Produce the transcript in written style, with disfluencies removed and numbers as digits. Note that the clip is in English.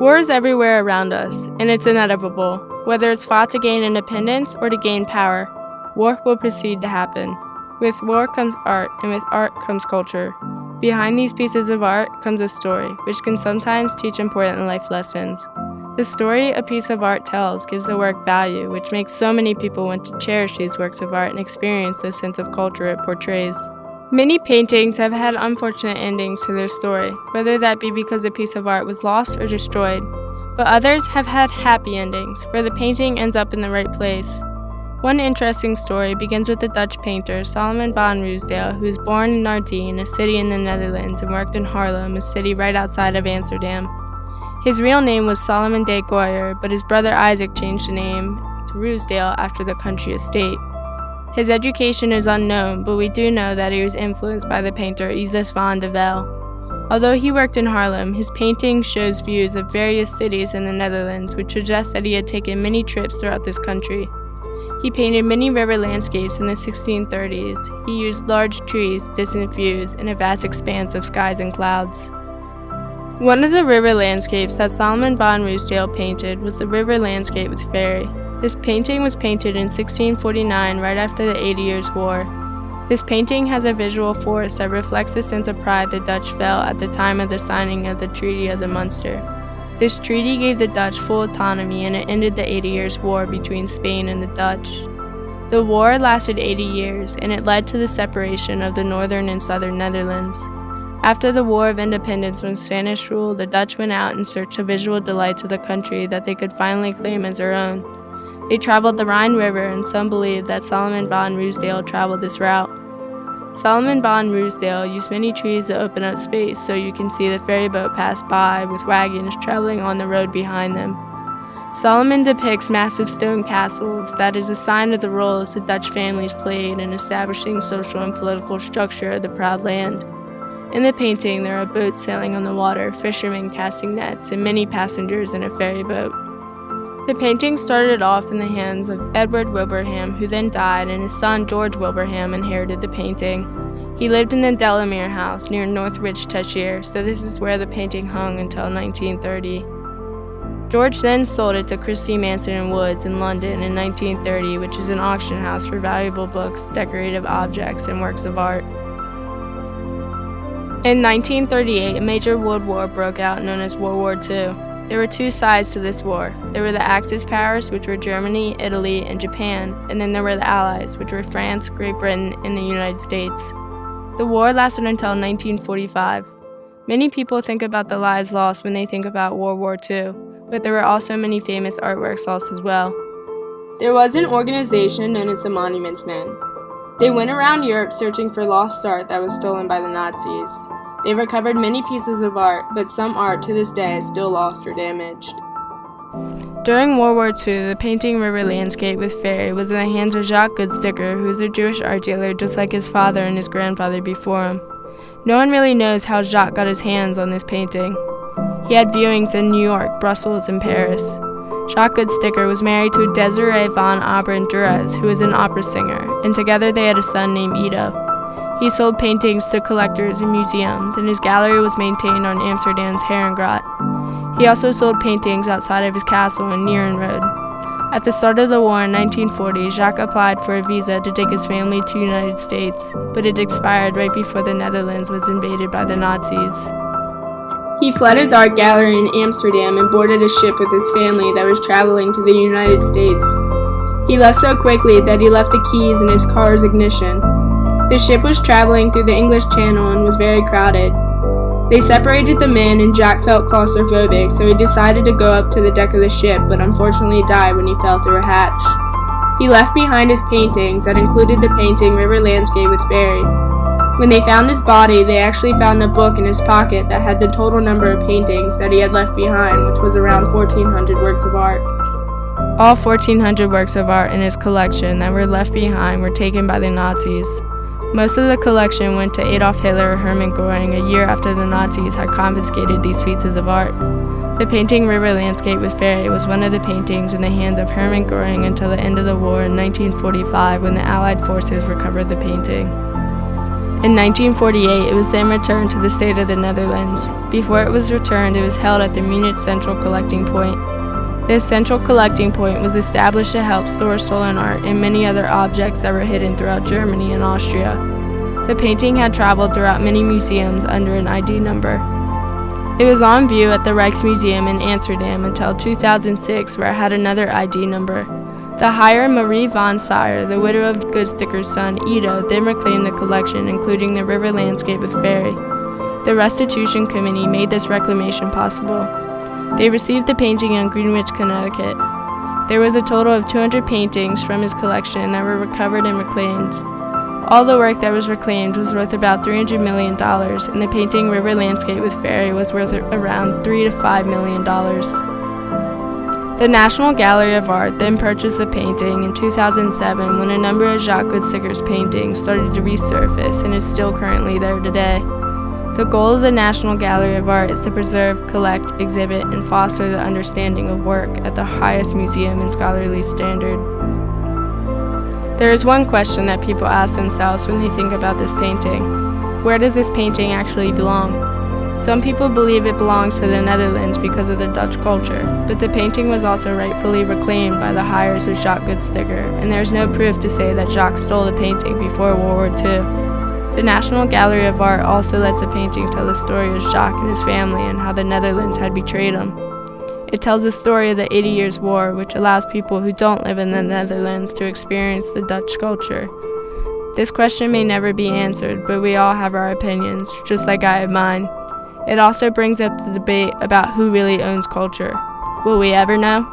War is everywhere around us, and it's inevitable. Whether it's fought to gain independence or to gain power, war will proceed to happen. With war comes art, and with art comes culture. Behind these pieces of art comes a story, which can sometimes teach important life lessons. The story a piece of art tells gives the work value, which makes so many people want to cherish these works of art and experience the sense of culture it portrays. Many paintings have had unfortunate endings to their story, whether that be because a piece of art was lost or destroyed, but others have had happy endings, where the painting ends up in the right place. One interesting story begins with the Dutch painter Solomon van Ruysdael, who was born in Naarden, a city in the Netherlands, and worked in Haarlem, a city right outside of Amsterdam. His real name was Solomon de Gooijer, but his brother Isaac changed the name to Ruysdael after the country estate. His education is unknown, but we do know that he was influenced by the painter Isis van de Velde. Although he worked in Haarlem, his painting shows views of various cities in the Netherlands, which suggests that he had taken many trips throughout this country. He painted many river landscapes in the 1630s. He used large trees, distant views, and a vast expanse of skies and clouds. One of the river landscapes that Solomon van Ruysdael painted was the river landscape with Ferry. This painting was painted in 1649, right after the 80 Years' War. This painting has a visual force that reflects the sense of pride the Dutch felt at the time of the signing of the Treaty of the Munster. This treaty gave the Dutch full autonomy, and it ended the 80 Years' War between Spain and the Dutch. The war lasted 80 years, and it led to the separation of the northern and southern Netherlands. After the War of Independence from Spanish rule, the Dutch went out in search of visual delights of the country that they could finally claim as their own. They traveled the Rhine River, and some believe that Solomon van Ruysdael traveled this route. Solomon van Ruysdael used many trees to open up space so you can see the ferry boat pass by with wagons traveling on the road behind them. Solomon depicts massive stone castles that is a sign of the roles the Dutch families played in establishing social and political structure of the proud land. In the painting, there are boats sailing on the water, fishermen casting nets, and many passengers in a ferry boat. The painting started off in the hands of Edward Wilbraham, who then died, and his son George Wilbraham inherited the painting. He lived in the Delamere House near Northwich, Cheshire, so this is where the painting hung until 1930. George then sold it to Christie Manson & Woods in London in 1930, which is an auction house for valuable books, decorative objects, and works of art. In 1938, a major world war broke out known as World War II. There were two sides to this war. There were the Axis powers, which were Germany, Italy, and Japan, and then there were the Allies, which were France, Great Britain, and the United States. The war lasted until 1945. Many people think about the lives lost when they think about World War II, but there were also many famous artworks lost as well. There was an organization known as the Monuments Men. They went around Europe searching for lost art that was stolen by the Nazis. They recovered many pieces of art, but some art to this day is still lost or damaged. During World War II, the painting River Landscape with Ferry was in the hands of Jacques Goodsticker, who was a Jewish art dealer just like his father and his grandfather before him. No one really knows how Jacques got his hands on this painting. He had viewings in New York, Brussels, and Paris. Jacques Goodsticker was married to Desiree van Abrent-Duras, who was an opera singer, and together they had a son named Ido. He sold paintings to collectors and museums, and his gallery was maintained on Amsterdam's Herengracht. He also sold paintings outside of his castle in Nierenrode. At the start of the war in 1940, Jacques applied for a visa to take his family to the United States, but it expired right before the Netherlands was invaded by the Nazis. He fled his art gallery in Amsterdam and boarded a ship with his family that was traveling to the United States. He left so quickly that he left the keys in his car's ignition. The ship was traveling through the English Channel and was very crowded. They separated the men, and Jack felt claustrophobic, so he decided to go up to the deck of the ship, but unfortunately died when he fell through a hatch. He left behind his paintings that included the painting River Landscape with Ferry. When they found his body, they actually found a book in his pocket that had the total number of paintings that he had left behind, which was around 1,400 works of art. All 1,400 works of art in his collection that were left behind were taken by the Nazis. Most of the collection went to Adolf Hitler or Hermann Göring a year after the Nazis had confiscated these pieces of art. The painting River Landscape with Ferry was one of the paintings in the hands of Hermann Göring until the end of the war in 1945 when the Allied forces recovered the painting. In 1948, it was then returned to the state of the Netherlands. Before it was returned, it was held at the Munich Central Collecting Point. This central collecting point was established to help store stolen art and many other objects that were hidden throughout Germany and Austria. The painting had traveled throughout many museums under an ID number. It was on view at the Rijksmuseum in Amsterdam until 2006, where it had another ID number. The heir Marie von Sire, the widow of Goodsticker's son Ido, then reclaimed the collection, including the river landscape with Ferry. The Restitution Committee made this reclamation possible. They received the painting in Greenwich, Connecticut. There was a total of 200 paintings from his collection that were recovered and reclaimed. All the work that was reclaimed was worth about $300 million, and the painting River Landscape with Ferry was worth around $3 to $5 million. The National Gallery of Art then purchased the painting in 2007 when a number of Jacques Goodsticker's paintings started to resurface and is still currently there today. The goal of the National Gallery of Art is to preserve, collect, exhibit, and foster the understanding of work at the highest museum and scholarly standard. There is one question that people ask themselves when they think about this painting. Where does this painting actually belong? Some people believe it belongs to the Netherlands because of the Dutch culture, but the painting was also rightfully reclaimed by the heirs of Jacques Goodsticker, and there is no proof to say that Jacques stole the painting before World War II. The National Gallery of Art also lets the painting tell the story of Jacques and his family and how the Netherlands had betrayed him. It tells the story of the 80 Years' War, which allows people who don't live in the Netherlands to experience the Dutch culture. This question may never be answered, but we all have our opinions, just like I have mine. It also brings up the debate about who really owns culture. Will we ever know?